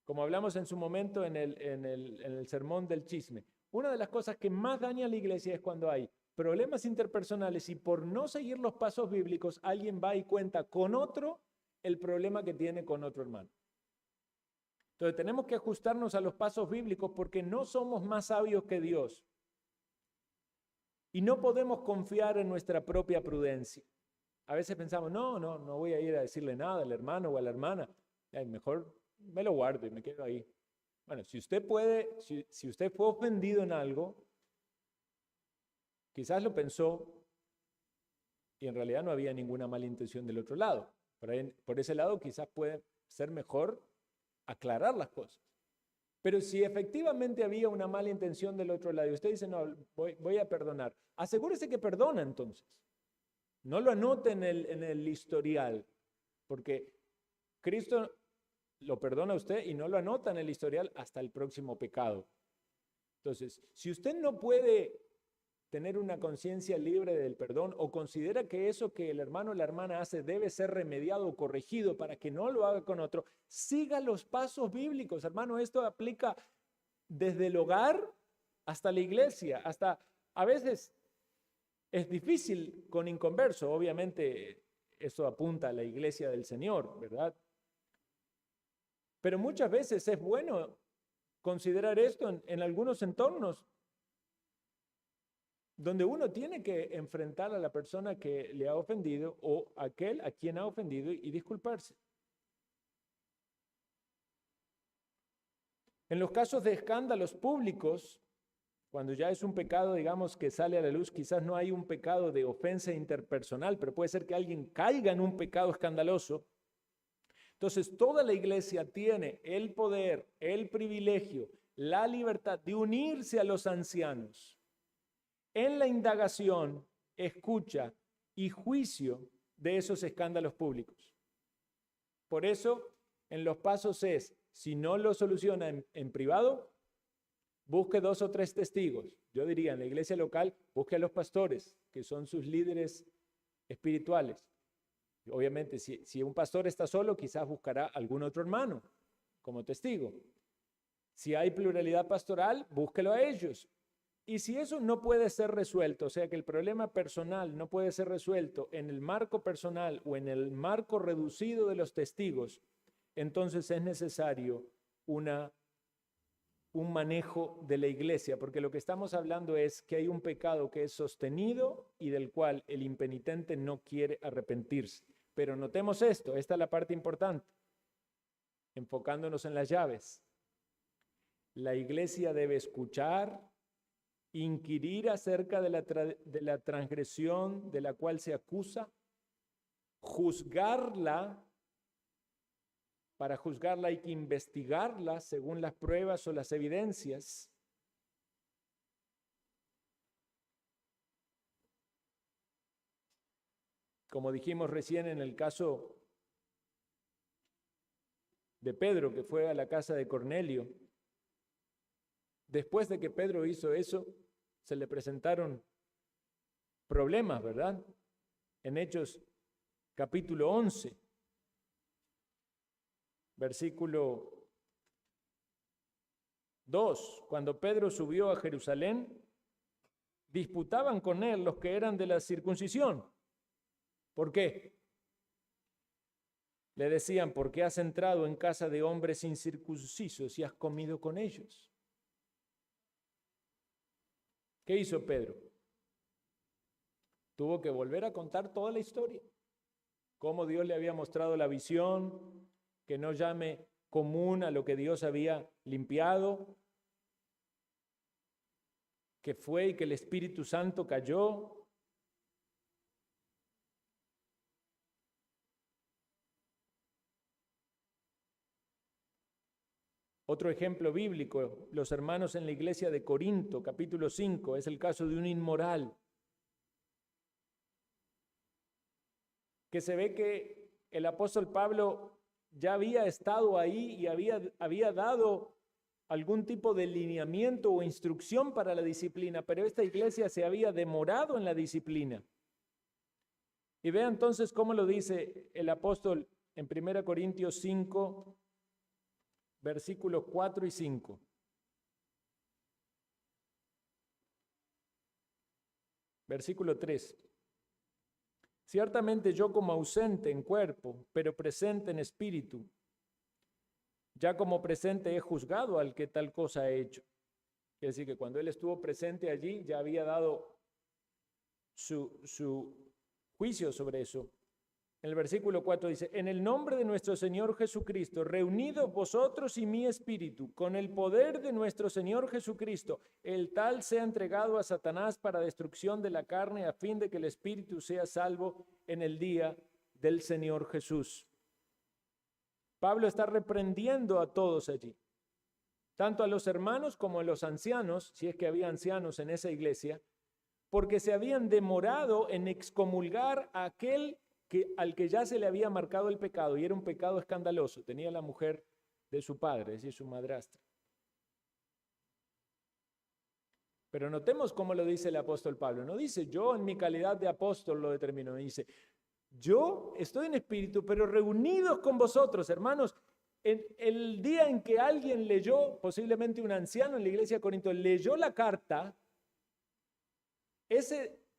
Como hablamos en su momento en el sermón del chisme, una de las cosas que más daña a la iglesia es cuando hay problemas interpersonales y por no seguir los pasos bíblicos, alguien va y cuenta con otro el problema que tiene con otro hermano. Entonces tenemos que ajustarnos a los pasos bíblicos porque no somos más sabios que Dios. Y no podemos confiar en nuestra propia prudencia. A veces pensamos, no voy a ir a decirle nada al hermano o a la hermana. Mejor me lo guardo y me quedo ahí. Bueno, si usted fue ofendido en algo, quizás lo pensó y en realidad no había ninguna mala intención del otro lado. Por ese lado quizás puede ser mejor aclarar las cosas. Pero si efectivamente había una mala intención del otro lado y usted dice, no, voy a perdonar, asegúrese que perdona entonces. No lo anote en el historial, porque Cristo lo perdona a usted y no lo anota en el historial hasta el próximo pecado. Entonces, si usted no puede tener una conciencia libre del perdón o considera que eso que el hermano o la hermana hace debe ser remediado o corregido para que no lo haga con otro, siga los pasos bíblicos, hermano. Esto aplica desde el hogar hasta la iglesia, hasta a veces es difícil con inconverso, obviamente eso apunta a la iglesia del Señor, ¿verdad? Pero muchas veces es bueno considerar esto en algunos entornos donde uno tiene que enfrentar a la persona que le ha ofendido o aquel a quien ha ofendido y disculparse. En los casos de escándalos públicos, cuando ya es un pecado, digamos, que sale a la luz, quizás no hay un pecado de ofensa interpersonal, pero puede ser que alguien caiga en un pecado escandaloso. Entonces, toda la iglesia tiene el poder, el privilegio, la libertad de unirse a los ancianos en la indagación, escucha y juicio de esos escándalos públicos. Por eso, en los pasos es, si no lo soluciona en privado, busque 2 o 3 testigos. Yo diría, en la iglesia local, busque a los pastores, que son sus líderes espirituales. Obviamente, si un pastor está solo, quizás buscará algún otro hermano como testigo. Si hay pluralidad pastoral, búsquelo a ellos. Y si eso no puede ser resuelto, o sea que el problema personal no puede ser resuelto en el marco personal o en el marco reducido de los testigos, entonces es necesario un manejo de la iglesia, porque lo que estamos hablando es que hay un pecado que es sostenido y del cual el impenitente no quiere arrepentirse. Pero notemos esto, esta es la parte importante, enfocándonos en las llaves. La iglesia debe escuchar, inquirir acerca de la transgresión de la cual se acusa, juzgarla. Para juzgarla hay que investigarla según las pruebas o las evidencias. Como dijimos recién en el caso de Pedro, que fue a la casa de Cornelio, después de que Pedro hizo eso, se le presentaron problemas, ¿verdad? En Hechos capítulo 11. Versículo 2, cuando Pedro subió a Jerusalén, disputaban con él los que eran de la circuncisión. ¿Por qué? Le decían, ¿por qué has entrado en casa de hombres incircuncisos y has comido con ellos? ¿Qué hizo Pedro? Tuvo que volver a contar toda la historia. Cómo Dios le había mostrado la visión, que no llame común a lo que Dios había limpiado, que fue y que el Espíritu Santo cayó. Otro ejemplo bíblico, los hermanos en la iglesia de Corinto, capítulo 5, es el caso de un inmoral, que se ve que el apóstol Pablo ya había estado ahí y había dado algún tipo de lineamiento o instrucción para la disciplina, pero esta iglesia se había demorado en la disciplina. Y vea entonces cómo lo dice el apóstol en 1 Corintios 5, versículos 4 y 5. Versículo 3. Ciertamente yo como ausente en cuerpo, pero presente en espíritu, ya como presente he juzgado al que tal cosa ha hecho. Es decir, que cuando él estuvo presente allí, ya había dado su juicio sobre eso. En el versículo 4 dice, en el nombre de nuestro Señor Jesucristo, reunidos vosotros y mi espíritu, con el poder de nuestro Señor Jesucristo, el tal sea entregado a Satanás para destrucción de la carne, a fin de que el espíritu sea salvo en el día del Señor Jesús. Pablo está reprendiendo a todos allí, tanto a los hermanos como a los ancianos, si es que había ancianos en esa iglesia, porque se habían demorado en excomulgar a aquel al que ya se le había marcado el pecado, y era un pecado escandaloso. Tenía la mujer de su padre, es decir, su madrastra. Pero notemos cómo lo dice el apóstol Pablo. No dice, yo en mi calidad de apóstol lo determino. Dice, yo estoy en espíritu, pero reunidos con vosotros, hermanos. En el día en que alguien leyó, posiblemente un anciano en la iglesia de Corinto, leyó la carta,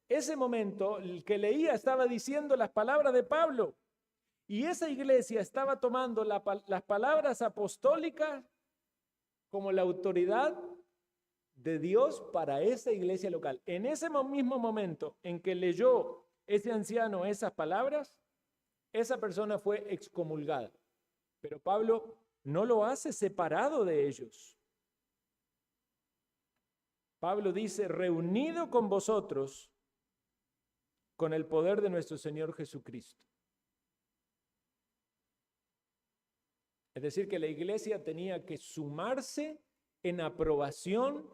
ese momento, el que leía estaba diciendo las palabras de Pablo, y esa iglesia estaba tomando las palabras apostólicas como la autoridad de Dios para esa iglesia local. En ese mismo momento en que leyó ese anciano esas palabras, esa persona fue excomulgada. Pero Pablo no lo hace separado de ellos. Pablo dice, reunido con vosotros con el poder de nuestro Señor Jesucristo. Es decir, que la iglesia tenía que sumarse en aprobación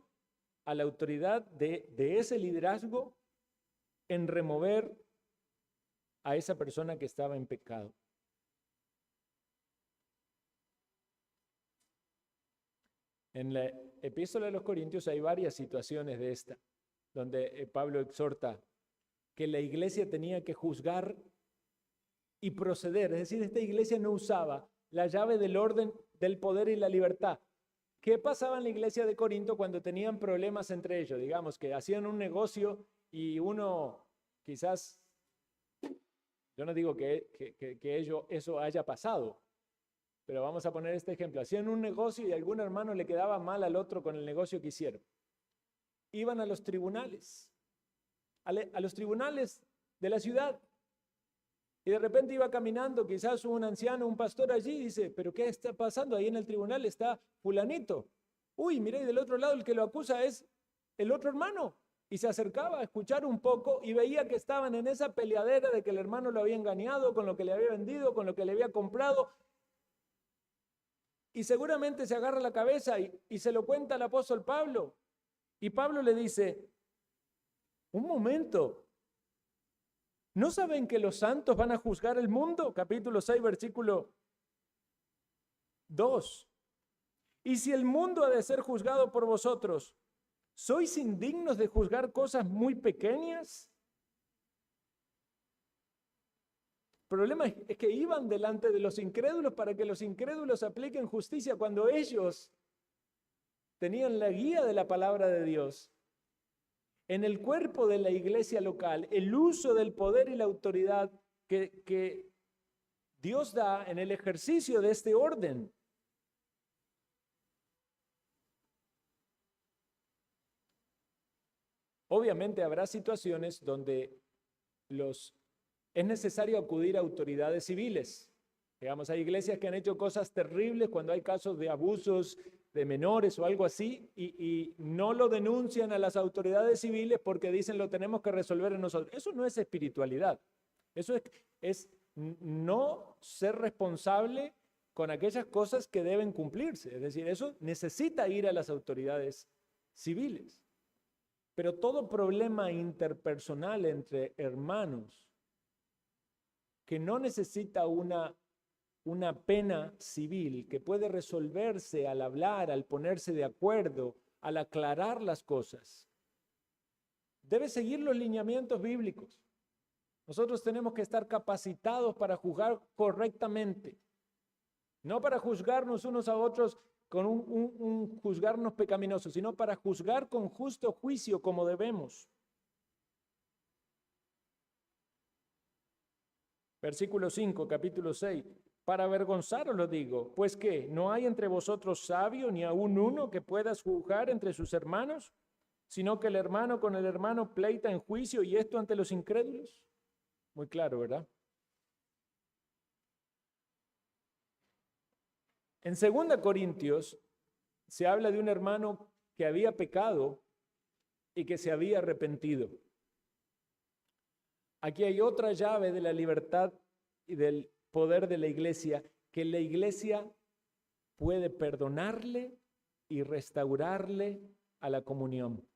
a la autoridad de ese liderazgo en remover a esa persona que estaba en pecado. En la Epístola de los Corintios hay varias situaciones de esta, donde Pablo exhorta que la iglesia tenía que juzgar y proceder. Es decir, esta iglesia no usaba la llave del orden, del poder y la libertad. ¿Qué pasaba en la iglesia de Corinto cuando tenían problemas entre ellos? Digamos que hacían un negocio y uno quizás, yo no digo que eso haya pasado, pero vamos a poner este ejemplo. Hacían un negocio y a algún hermano le quedaba mal al otro con el negocio que hicieron. Iban a los tribunales, a los tribunales de la ciudad. Y de repente iba caminando, quizás un anciano, un pastor allí, y dice, ¿pero qué está pasando? Ahí en el tribunal está fulanito. Uy, mirá, y del otro lado el que lo acusa es el otro hermano. Y se acercaba a escuchar un poco y veía que estaban en esa peleadera de que el hermano lo había engañado con lo que le había vendido, con lo que le había comprado. Y seguramente se agarra la cabeza y se lo cuenta al apóstol Pablo. Y Pablo le dice, un momento, ¿no saben que los santos van a juzgar el mundo? Capítulo 6, versículo 2. Y si el mundo ha de ser juzgado por vosotros, ¿sois indignos de juzgar cosas muy pequeñas? El problema es que iban delante de los incrédulos para que los incrédulos apliquen justicia cuando ellos tenían la guía de la palabra de Dios. En el cuerpo de la iglesia local, el uso del poder y la autoridad que Dios da en el ejercicio de este orden. Obviamente habrá situaciones donde es necesario acudir a autoridades civiles. Digamos, hay iglesias que han hecho cosas terribles cuando hay casos de abusos de menores o algo así y no lo denuncian a las autoridades civiles porque dicen lo tenemos que resolver en nosotros. Eso no es espiritualidad. Eso es no ser responsable con aquellas cosas que deben cumplirse. Es decir, eso necesita ir a las autoridades civiles. Pero todo problema interpersonal entre hermanos que no necesita una pena civil, que puede resolverse al hablar, al ponerse de acuerdo, al aclarar las cosas, debe seguir los lineamientos bíblicos. Nosotros tenemos que estar capacitados para juzgar correctamente, no para juzgarnos unos a otros con un juzgarnos pecaminoso, sino para juzgar con justo juicio como debemos. Versículo 5, capítulo 6. Para avergonzaros lo digo, pues ¿qué? ¿No hay entre vosotros sabio ni aún uno que pueda juzgar entre sus hermanos? Sino que el hermano con el hermano pleita en juicio y esto ante los incrédulos. Muy claro, ¿verdad? En 2 Corintios se habla de un hermano que había pecado y que se había arrepentido. Aquí hay otra llave de la libertad y del poder de la iglesia, que la iglesia puede perdonarle y restaurarle a la comunión.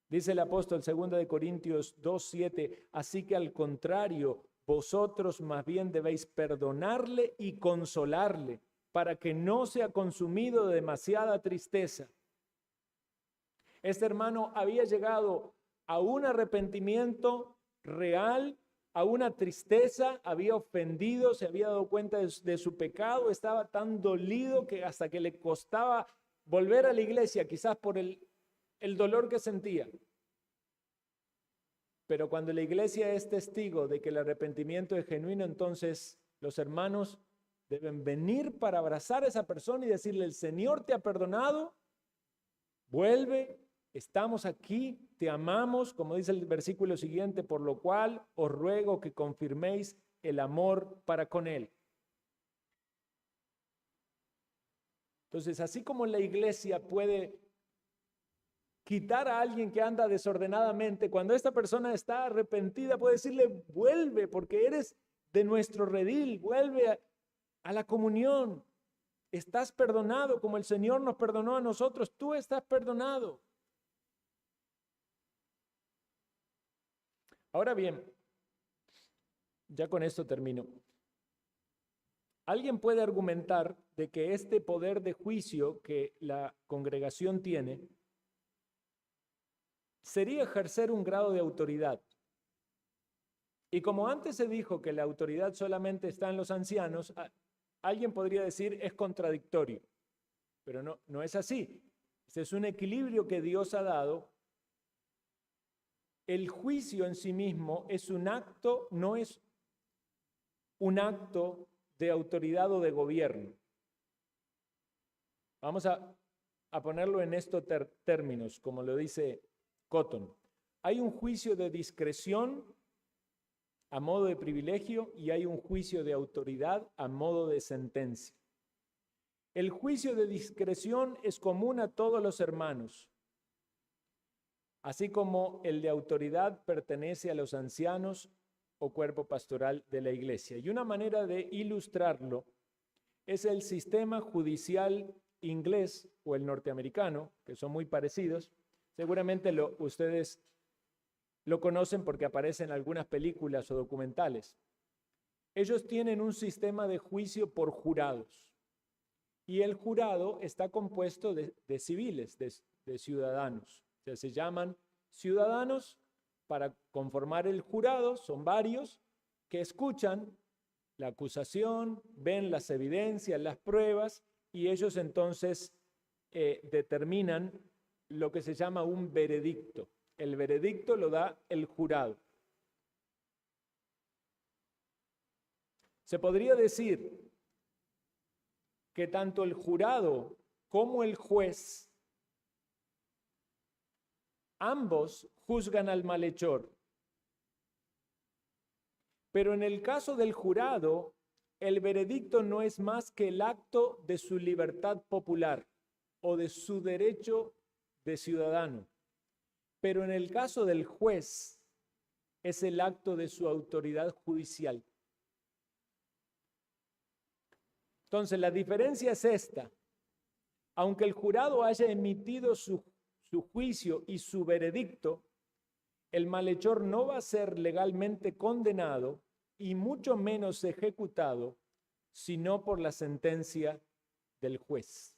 Dice el apóstol 2 Corintios 2:7, así que al contrario, vosotros más bien debéis perdonarle y consolarle, para que no sea consumido de demasiada tristeza. Este hermano había llegado a un arrepentimiento real, a una tristeza, había ofendido, se había dado cuenta de su pecado, estaba tan dolido que hasta que le costaba volver a la iglesia, quizás por el dolor que sentía. Pero cuando la iglesia es testigo de que el arrepentimiento es genuino, entonces los hermanos deben venir para abrazar a esa persona y decirle, el Señor te ha perdonado, vuelve, estamos aquí, te amamos, como dice el versículo siguiente, por lo cual os ruego que confirméis el amor para con Él. Entonces, así como la iglesia puede quitar a alguien que anda desordenadamente, cuando esta persona está arrepentida, puede decirle, vuelve, porque eres de nuestro redil, vuelve a la comunión. Estás perdonado como el Señor nos perdonó a nosotros. Tú estás perdonado. Ahora bien, ya con esto termino. Alguien puede argumentar de que este poder de juicio que la congregación tiene sería ejercer un grado de autoridad. Y como antes se dijo que la autoridad solamente está en los ancianos, alguien podría decir es contradictorio, pero no es así. Este es un equilibrio que Dios ha dado. El juicio en sí mismo es un acto, no es un acto de autoridad o de gobierno. Vamos a ponerlo en estos términos, como lo dice Cotton. Hay un juicio de discreción a modo de privilegio y hay un juicio de autoridad a modo de sentencia. El juicio de discreción es común a todos los hermanos, así como el de autoridad pertenece a los ancianos o cuerpo pastoral de la iglesia. Y una manera de ilustrarlo es el sistema judicial inglés o el norteamericano, que son muy parecidos. Seguramente ustedes lo conocen porque aparece en algunas películas o documentales. Ellos tienen un sistema de juicio por jurados. Y el jurado está compuesto de civiles, de ciudadanos. O sea, se llaman ciudadanos para conformar el jurado, son varios que escuchan la acusación, ven las evidencias, las pruebas, y ellos entonces determinan lo que se llama un veredicto. El veredicto lo da el jurado. Se podría decir que tanto el jurado como el juez, ambos juzgan al malhechor. Pero en el caso del jurado, el veredicto no es más que el acto de su libertad popular o de su derecho de ciudadano. Pero en el caso del juez, es el acto de su autoridad judicial. Entonces, la diferencia es esta. Aunque el jurado haya emitido su juicio y su veredicto, el malhechor no va a ser legalmente condenado y mucho menos ejecutado, sino por la sentencia del juez.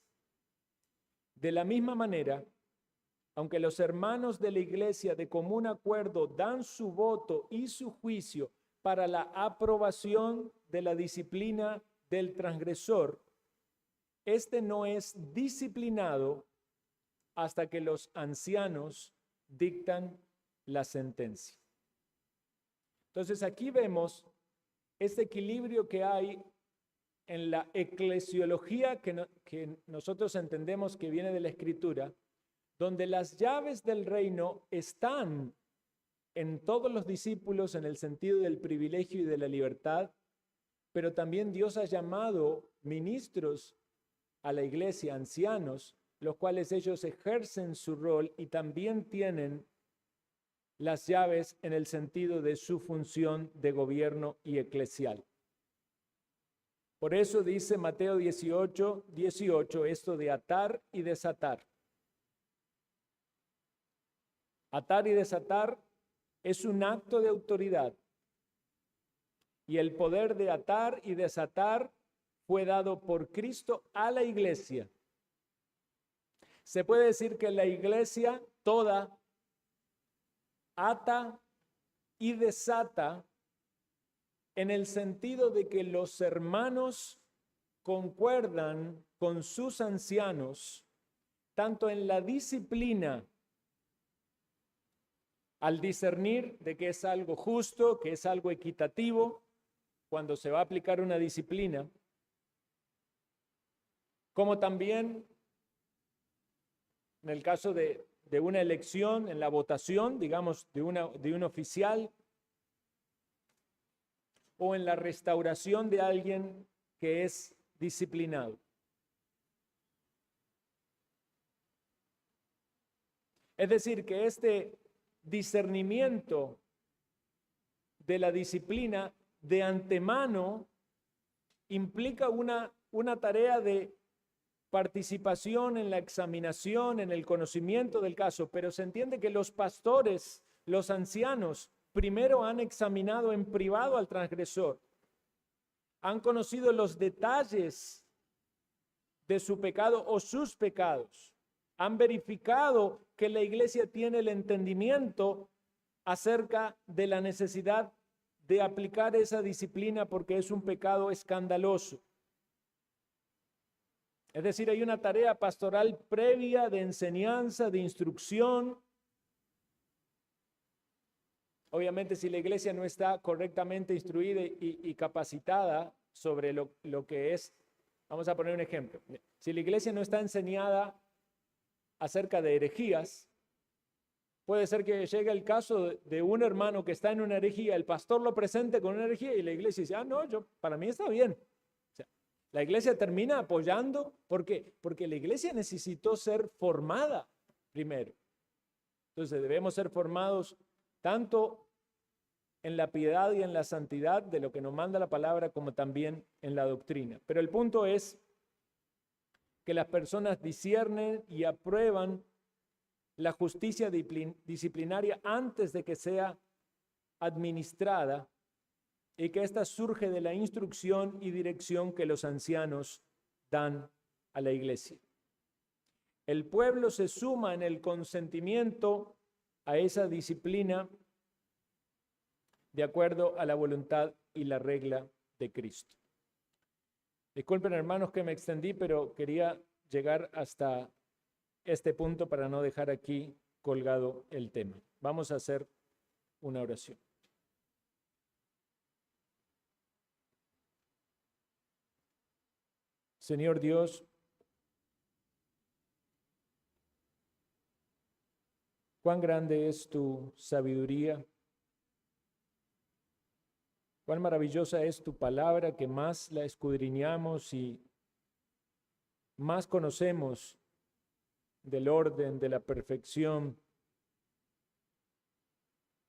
De la misma manera, aunque los hermanos de la iglesia de común acuerdo dan su voto y su juicio para la aprobación de la disciplina del transgresor, este no es disciplinado hasta que los ancianos dictan la sentencia. Entonces aquí vemos este equilibrio que hay en la eclesiología que nosotros entendemos que viene de la Escritura, donde las llaves del reino están en todos los discípulos en el sentido del privilegio y de la libertad, pero también Dios ha llamado ministros a la iglesia, ancianos, los cuales ellos ejercen su rol y también tienen las llaves en el sentido de su función de gobierno y eclesial. Por eso dice Mateo 18, esto de atar y desatar. Atar y desatar es un acto de autoridad. Y el poder de atar y desatar fue dado por Cristo a la iglesia. Se puede decir que la iglesia toda ata y desata en el sentido de que los hermanos concuerdan con sus ancianos, tanto en la disciplina, al discernir de que es algo justo, que es algo equitativo, cuando se va a aplicar una disciplina, como también en el caso de una elección, en la votación, digamos, de un oficial, o en la restauración de alguien que es disciplinado. Es decir, que este discernimiento de la disciplina de antemano implica una tarea de participación en la examinación, en el conocimiento del caso, pero se entiende que los pastores, los ancianos, primero han examinado en privado al transgresor, han conocido los detalles de su pecado o sus pecados, han verificado que la iglesia tiene el entendimiento acerca de la necesidad de aplicar esa disciplina porque es un pecado escandaloso. Es decir, hay una tarea pastoral previa de enseñanza, de instrucción. Obviamente, si la iglesia no está correctamente instruida y capacitada sobre lo que es, vamos a poner un ejemplo. Si la iglesia no está enseñada acerca de herejías, puede ser que llegue el caso de un hermano que está en una herejía, el pastor lo presente con una herejía y la iglesia dice, no, para mí está bien. O sea, la iglesia termina apoyando, ¿por qué? Porque la iglesia necesitó ser formada primero. Entonces debemos ser formados tanto en la piedad y en la santidad de lo que nos manda la palabra, como también en la doctrina. Pero el punto es que las personas disciernen y aprueban la justicia disciplinaria antes de que sea administrada y que ésta surge de la instrucción y dirección que los ancianos dan a la iglesia. El pueblo se suma en el consentimiento a esa disciplina de acuerdo a la voluntad y la regla de Cristo. Disculpen, hermanos, que me extendí, pero quería llegar hasta este punto para no dejar aquí colgado el tema. Vamos a hacer una oración. Señor Dios, cuán grande es tu sabiduría, cuán maravillosa es tu palabra, que más la escudriñamos y más conocemos del orden, de la perfección,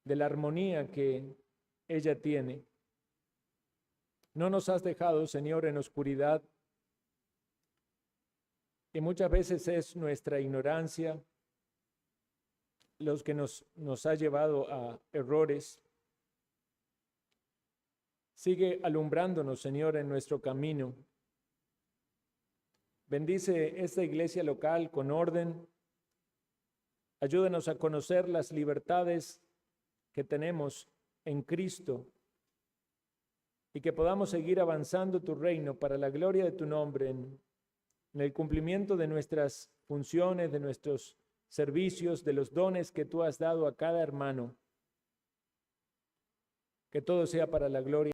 de la armonía que ella tiene. No nos has dejado, Señor, en oscuridad, y muchas veces es nuestra ignorancia los que nos ha llevado a errores. Sigue alumbrándonos, Señor, en nuestro camino. Bendice esta iglesia local con orden. Ayúdanos a conocer las libertades que tenemos en Cristo y que podamos seguir avanzando tu reino para la gloria de tu nombre en el cumplimiento de nuestras funciones, de nuestros servicios, de los dones que tú has dado a cada hermano. Que todo sea para la gloria